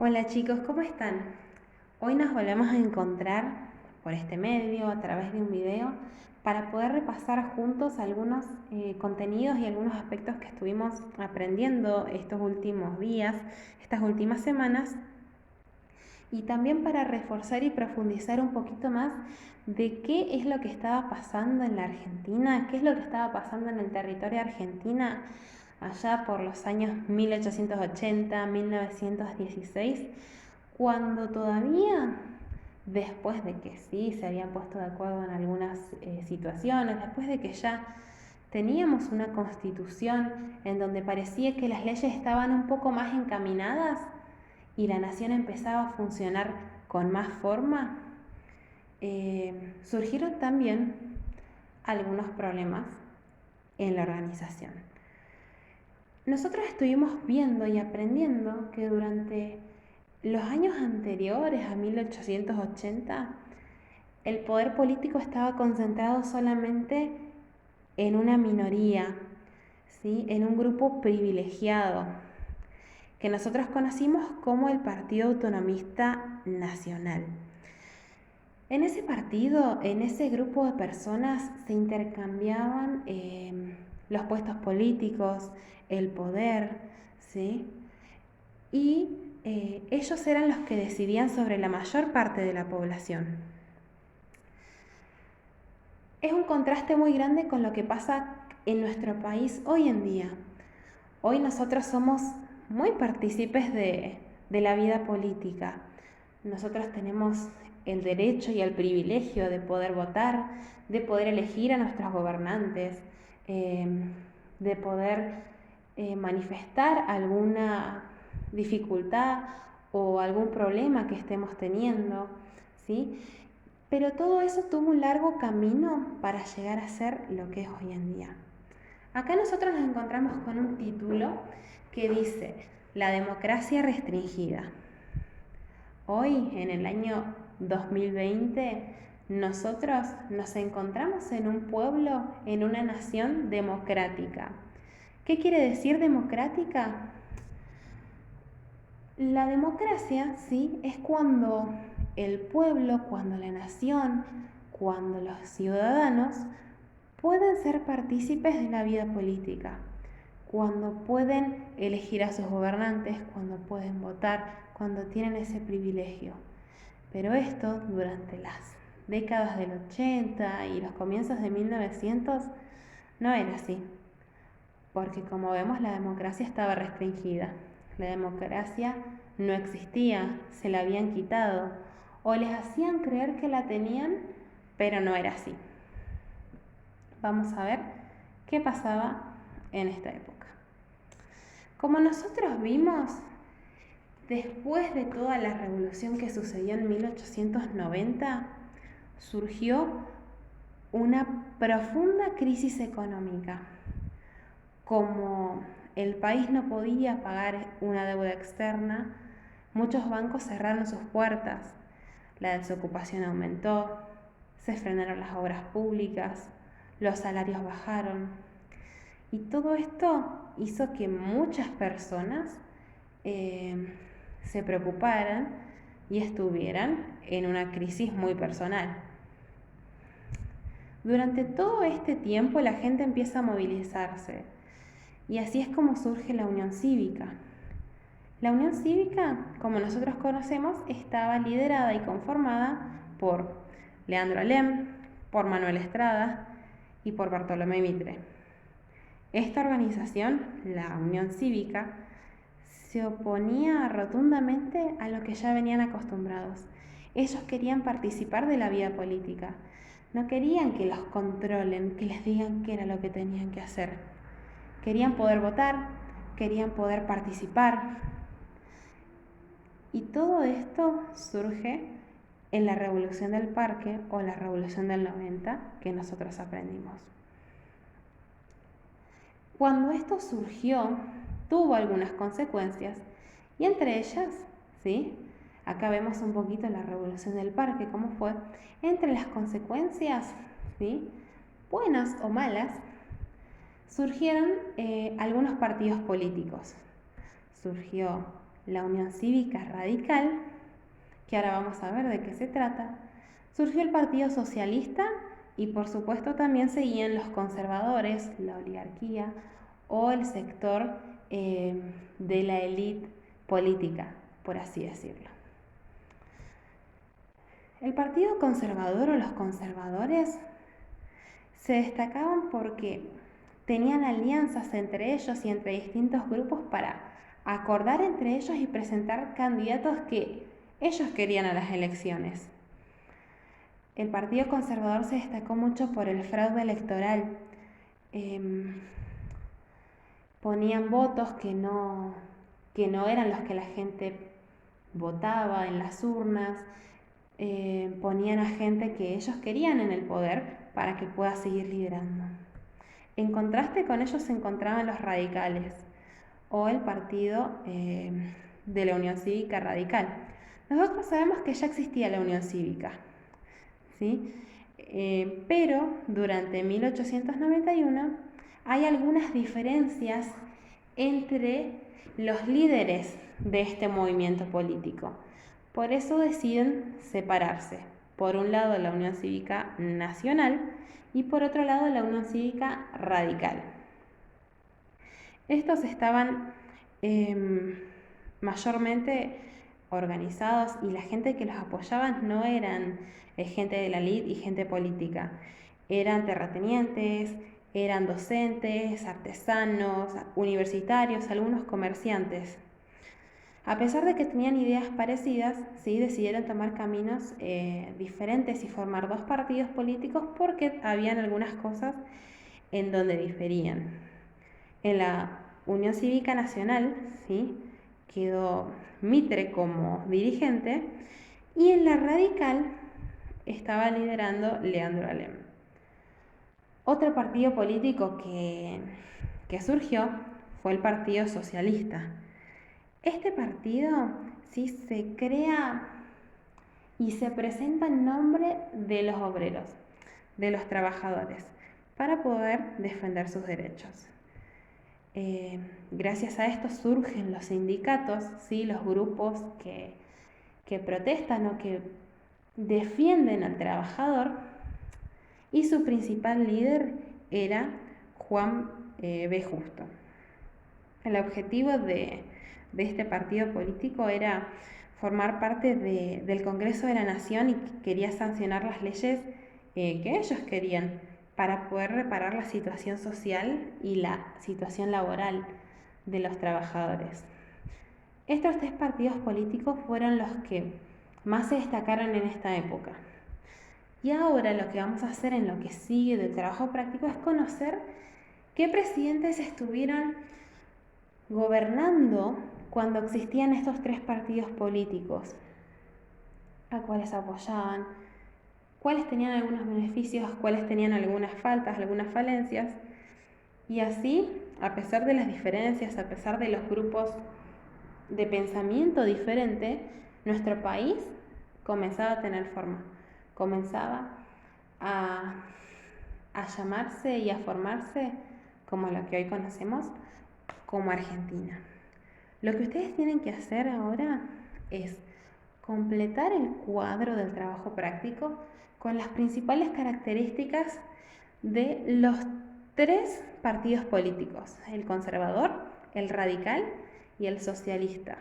Hola chicos, ¿cómo están? Hoy nos volvemos a encontrar por este medio, a través de un video, para poder repasar juntos algunos contenidos y algunos aspectos que estuvimos aprendiendo estos últimos días, estas últimas semanas, y también para reforzar y profundizar un poquito más de qué es lo que estaba pasando en la Argentina, qué es lo que estaba pasando en el territorio argentina allá por los años 1880, 1916, cuando todavía, después de que sí se habían puesto de acuerdo en algunas situaciones, después de que ya teníamos una constitución en donde parecía que las leyes estaban un poco más encaminadas y la nación empezaba a funcionar con más forma, surgieron también algunos problemas en la organización. Nosotros estuvimos viendo y aprendiendo que durante los años anteriores a 1880, el poder político estaba concentrado solamente en una minoría, ¿sí? En un grupo privilegiado, que nosotros conocimos como el Partido Autonomista Nacional. En ese partido, en ese grupo de personas, se intercambiaban los puestos políticos, el poder, ¿sí? Y ellos eran los que decidían sobre la mayor parte de la población. Es un contraste muy grande con lo que pasa en nuestro país hoy en día. Hoy nosotros somos muy partícipes de la vida política. Nosotros tenemos el derecho y el privilegio de poder votar, de poder elegir a nuestros gobernantes, eh, de poder manifestar alguna dificultad o algún problema que estemos teniendo, ¿sí? Pero todo eso tuvo un largo camino para llegar a ser lo que es hoy en día. Acá nosotros nos encontramos con un título que dice La democracia restringida. Hoy, en el año 2020, nosotros nos encontramos en un pueblo, en una nación democrática. ¿Qué quiere decir democrática? La democracia, sí, es cuando el pueblo, cuando la nación, cuando los ciudadanos pueden ser partícipes de la vida política, cuando pueden elegir a sus gobernantes, cuando pueden votar, cuando tienen ese privilegio. Pero esto durante las décadas del 80 y los comienzos de 1900 no era así, porque como vemos la democracia estaba restringida. La democracia no existía, se la habían quitado o les hacían creer que la tenían, pero no era así. Vamos a ver qué pasaba en esta época. Como nosotros vimos, después de toda la revolución que sucedió en 1890, surgió una profunda crisis económica. Como el país no podía pagar una deuda externa, muchos bancos cerraron sus puertas, la desocupación aumentó, se frenaron las obras públicas, los salarios bajaron. Y todo esto hizo que muchas personas se preocuparan y estuvieran en una crisis muy personal. Durante todo este tiempo la gente empieza a movilizarse y así es como surge la Unión Cívica. La Unión Cívica, como nosotros conocemos, estaba liderada y conformada por Leandro Alem, por Manuel Estrada y por Bartolomé Mitre. Esta organización, la Unión Cívica, se oponía rotundamente a lo que ya venían acostumbrados. Ellos querían participar de la vida política. No querían que los controlen, que les digan qué era lo que tenían que hacer. Querían poder votar, querían poder participar. Y todo esto surge en la Revolución del Parque o la Revolución del 90 que nosotros aprendimos. Cuando esto surgió, tuvo algunas consecuencias y entre ellas, ¿sí? Acá vemos un poquito la Revolución del Parque, cómo fue. Entre las consecuencias, ¿sí? Buenas o malas, surgieron algunos partidos políticos. Surgió la Unión Cívica Radical, que ahora vamos a ver de qué se trata, surgió el Partido Socialista y por supuesto también seguían los conservadores, la oligarquía o el sector de la élite política, por así decirlo. El Partido Conservador o los conservadores se destacaban porque tenían alianzas entre ellos y entre distintos grupos para acordar entre ellos y presentar candidatos que ellos querían a las elecciones. El Partido Conservador se destacó mucho por el fraude electoral. Ponían votos que no eran los que la gente votaba en las urnas, ponían a gente que ellos querían en el poder para que pueda seguir liderando. En contraste con ellos se encontraban los radicales o el partido de la Unión Cívica Radical. Nosotros sabemos que ya existía la Unión Cívica, ¿sí? Pero durante 1891 hay algunas diferencias entre los líderes de este movimiento político. Por eso deciden separarse. Por un lado la Unión Cívica Nacional y por otro lado la Unión Cívica Radical. Estos estaban mayormente organizados y la gente que los apoyaba no eran gente de la élite y gente política. Eran terratenientes, eran docentes, artesanos, universitarios, algunos comerciantes. A pesar de que tenían ideas parecidas, sí decidieron tomar caminos diferentes y formar dos partidos políticos porque habían algunas cosas en donde diferían. En la Unión Cívica Nacional, ¿sí?, quedó Mitre como dirigente y en la Radical estaba liderando Leandro Alem. Otro partido político que surgió fue el Partido Socialista. Este partido sí se crea y se presenta en nombre de los obreros, de los trabajadores, para poder defender sus derechos. Gracias a esto surgen los sindicatos, ¿sí?, los grupos que protestan o que defienden al trabajador, y su principal líder era Juan B. Justo. El objetivo de este partido político era formar parte del Congreso de la Nación y quería sancionar las leyes que ellos querían para poder reparar la situación social y la situación laboral de los trabajadores. Estos tres partidos políticos fueron los que más se destacaron en esta época. Y ahora lo que vamos a hacer en lo que sigue del trabajo práctico es conocer qué presidentes estuvieron gobernando cuando existían estos tres partidos políticos, a cuáles apoyaban, cuáles tenían algunos beneficios, cuáles tenían algunas faltas, algunas falencias, y así, a pesar de las diferencias, a pesar de los grupos de pensamiento diferente, nuestro país comenzaba a tener forma, comenzaba a llamarse y a formarse como lo que hoy conocemos como Argentina. Lo que ustedes tienen que hacer ahora es completar el cuadro del trabajo práctico con las principales características de los tres partidos políticos: el conservador, el radical y el socialista,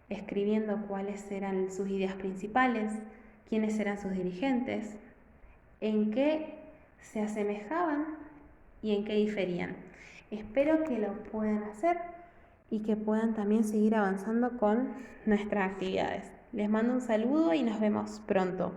escribiendo cuáles eran sus ideas principales, quiénes eran sus dirigentes, en qué se asemejaban y en qué diferían. Espero que lo puedan hacer y que puedan también seguir avanzando con nuestras actividades. Les mando un saludo y nos vemos pronto.